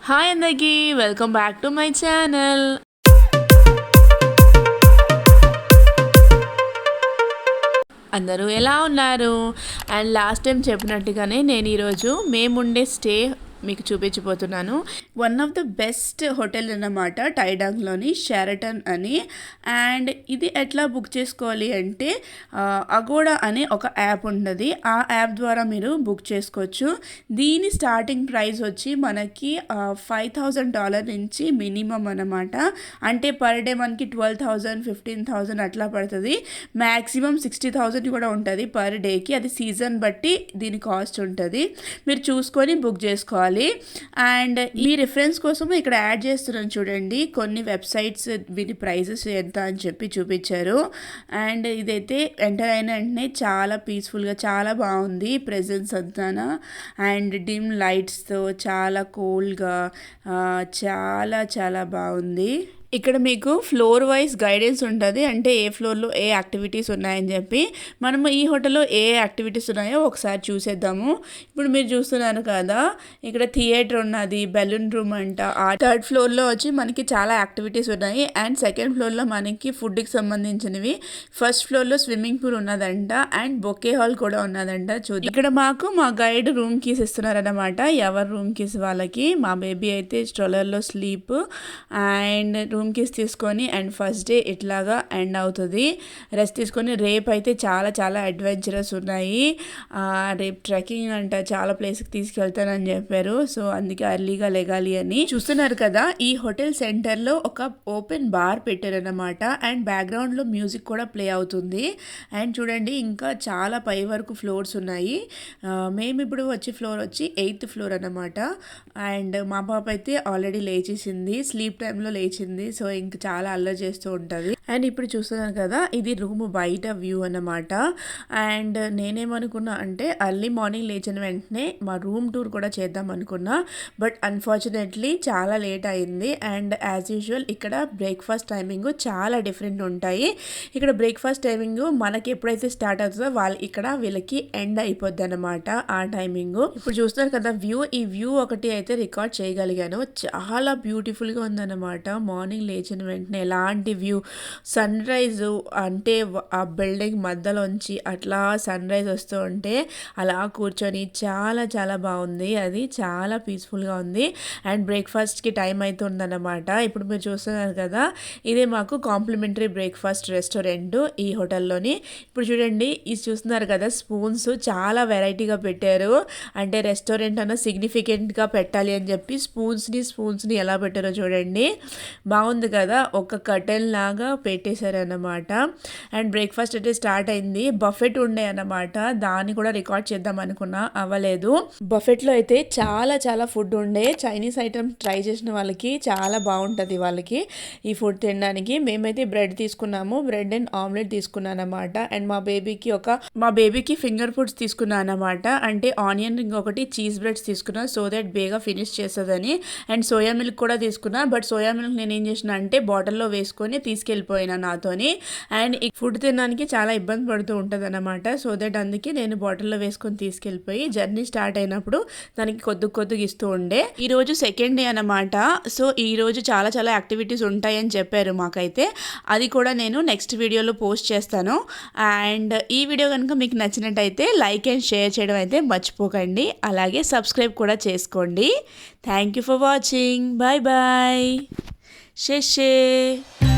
Hi అందరికీ welcome back to my channel. అందరూ ఎలా ఉన్నారు? అండ్ లాస్ట్ టైం చెప్పినట్టుగానే నేను ఈరోజు మేముండే స్టే మీకు చూపించబోతున్నాను. One of the best hotel అన్నమాట టైడాంగ్లోని షెరటన్ అని. అండ్ ఇది ఎట్లా బుక్ చేసుకోవాలి అంటే అగోడా అనే ఒక యాప్ ఉంటుంది. ఆ యాప్ ద్వారా మీరు బుక్ చేసుకోవచ్చు. దీని స్టార్టింగ్ ప్రైస్ వచ్చి మనకి $5,000 నుంచి మినిమం అన్నమాట. అంటే పర్ డే మనకి 12,000 15,000 అట్లా పడుతుంది. మ్యాక్సిమం 60,000 కూడా ఉంటుంది పర్ డేకి. అది సీజన్ బట్టి దీని కాస్ట్ ఉంటుంది. మీరు చూసుకొని బుక్ చేసుకోవాలి. అండ్ ఈ రిఫరెన్స్ కోసం ఇక్కడ యాడ్ చేస్తున్నాను చూడండి, కొన్ని వెబ్సైట్స్ వీటి ప్రైజెస్ ఎంత అని చెప్పి చూపించారు. అండ్ ఇదైతే ఎంటర్ అయిన వెంటనే చాలా పీస్ఫుల్గా చాలా బాగుంది ప్రెజెన్స్ అంతా. అండ్ డిమ్ లైట్స్తో చాలా కూల్గా చాలా చాలా బాగుంది. ఇక్కడ మీకు ఫ్లోర్ వైజ్ గైడెన్స్ ఉంటుంది. అంటే ఏ ఫ్లోర్లో ఏ యాక్టివిటీస్ ఉన్నాయని చెప్పి. మనము ఈ హోటల్లో ఏ యాక్టివిటీస్ ఉన్నాయో ఒకసారి చూసేద్దాము. ఇప్పుడు మీరు చూస్తున్నారు కదా, ఇక్కడ థియేటర్ ఉన్నది, బెలూన్ రూమ్ అంట. ఆ థర్డ్ ఫ్లోర్లో వచ్చి మనకి చాలా యాక్టివిటీస్ ఉన్నాయి. అండ్ సెకండ్ ఫ్లోర్లో మనకి ఫుడ్కి సంబంధించినవి. ఫస్ట్ ఫ్లోర్లో స్విమ్మింగ్ పూల్ ఉన్నదంట. అండ్ బొకే హాల్ కూడా ఉన్నదంట. చూద్దాం. ఇక్కడ మాకు మా గైడ్ రూమ్ కీస్ ఇస్తున్నారన్నమాట. ఎవరి రూమ్ కీస్ వాళ్ళకి. మా బేబీ అయితే స్ట్రోలర్లో స్లీప్. అండ్ రూమ్ కీస్ తీసుకొని అండ్ ఫస్ట్ డే ఇట్లాగా ఎండ్ అవుతుంది. రెస్ట్ తీసుకొని రేపు అయితే చాలా చాలా అడ్వెంచరస్ ఉన్నాయి. రేపు ట్రెక్కింగ్ అంట, చాలా ప్లేస్కి తీసుకెళ్తానని చెప్పారు. సో అందుకే అర్లీగా లెగాలి అని. చూస్తున్నారు కదా, ఈ హోటల్ సెంటర్లో ఒక ఓపెన్ బార్ పెట్టారన్నమాట. అండ్ బ్యాక్గ్రౌండ్లో మ్యూజిక్ కూడా ప్లే అవుతుంది. అండ్ చూడండి, ఇంకా చాలా పై వరకు ఫ్లోర్స్ ఉన్నాయి. మేము ఇప్పుడు వచ్చే ఫ్లోర్ వచ్చి 8th ఫ్లోర్ అన్నమాట. అండ్ మా పాప అయితే ఆల్రెడీ లేచేసింది, స్లీప్ టైంలో లేచింది. సో ఇంక చాలా అల్లరి చేస్తూ ఉంటుంది. అండ్ ఇప్పుడు చూస్తున్నాను కదా, ఇది రూమ్ బయట వ్యూ అన్నమాట. అండ్ నేనేమనుకున్నా అంటే అర్లీ మార్నింగ్ లేచిన వెంటనే మా రూమ్ టూర్ కూడా చేద్దాం అనుకున్నా. బట్ అన్ఫార్చునేట్లీ చాలా లేట్ అయింది. అండ్ యాజ్ యూజువల్ ఇక్కడ బ్రేక్ఫాస్ట్ టైమింగ్ చాలా డిఫరెంట్ ఉంటాయి. ఇక్కడ బ్రేక్ఫాస్ట్ టైమింగ్ మనకి ఎప్పుడైతే స్టార్ట్ అవుతుందో వీళ్ళకి ఎండ్ అయిపోద్ది అనమాట ఆ టైమింగ్. ఇప్పుడు చూస్తున్నారు కదా వ్యూ, ఈ వ్యూ ఒకటి అయితే రికార్డ్ చేయగలిగాను. చాలా బ్యూటిఫుల్గా ఉందన్నమాట. మార్నింగ్ లేచిన వెంటనే ఎలాంటి వ్యూ, సన్ రైజ్ అంటే ఆ బిల్డింగ్ మధ్యలోంచి అట్లా సన్ రైజ్ వస్తూ ఉంటే అలా కూర్చొని చాలా చాలా బాగుంది. అది చాలా పీస్ఫుల్గా ఉంది. అండ్ బ్రేక్ఫాస్ట్కి టైం అవుతుందన్నమాట. ఇప్పుడు మీరు చూస్తున్నారు కదా, ఇదే మాకు కాంప్లిమెంటరీ బ్రేక్ఫాస్ట్ రెస్టారెంట్ ఈ హోటల్లోని. ఇప్పుడు చూడండి, ఇది చూస్తున్నారు కదా, స్పూన్స్ చాలా వెరైటీగా పెట్టారు. అంటే రెస్టారెంట్ అన్న సిగ్నిఫికెంట్గా పెట్టాలి అని చెప్పి స్పూన్స్ని ఎలా పెట్టారో చూడండి. బాగుంది కదా, ఒక కర్టెన్ లాగా పెట్టేశారన్నమాట. అండ్ బ్రేక్ఫాస్ట్ అయితే స్టార్ట్ అయింది. బఫెట్ ఉండే అన్నమాట, దాన్ని కూడా రికార్డ్ చేద్దాం అనుకున్నా, అవ్వలేదు. బఫెట్లో అయితే చాలా చాలా ఫుడ్ ఉండే. చైనీస్ ఐటమ్ ట్రై చేసిన వాళ్ళకి చాలా బాగుంటుంది వాళ్ళకి ఈ ఫుడ్ తినడానికి. మేమైతే బ్రెడ్ తీసుకున్నాము, బ్రెడ్ అండ్ ఆమ్లెట్ తీసుకున్నాను అనమాట. అండ్ మా బేబీకి ఫింగర్ ఫుడ్స్ తీసుకున్నాను అనమాట. అంటే ఆనియన్ రింగ్ ఒకటి, చీజ్ బ్రెడ్స్ తీసుకున్నా సో దట్ బేగా ఫినిష్ చేస్తుందని. అండ్ సోయా మిల్క్ కూడా తీసుకున్నా. బట్ సోయా మిల్క్ నేను ఏం చేసిన అంటే బాటిల్లో వేసుకొని తీసుకెళ్ళిపోయినా నాతోని. అండ్ ఈ ఫుడ్ తినడానికి చాలా ఇబ్బంది పడుతూ ఉంటుంది అనమాట. సో దట్ అందుకే నేను బాటిల్లో వేసుకొని తీసుకెళ్ళిపోయి జర్నీ స్టార్ట్ అయినప్పుడు దానికి కొద్దిగా ఇస్తూ ఉండే. ఈరోజు సెకండ్ డే అనమాట. సో ఈరోజు చాలా చాలా యాక్టివిటీస్ ఉంటాయని చెప్పారు మాకైతే. అది కూడా నేను నెక్స్ట్ వీడియోలో పోస్ట్ చేస్తాను. అండ్ ఈ వీడియో కనుక మీకు నచ్చినట్టయితే లైక్ అండ్ షేర్ చేయడం అయితే మర్చిపోకండి. అలాగే సబ్స్క్రైబ్ కూడా చేసుకోండి. Thank you for watching. Bye bye. 谢谢。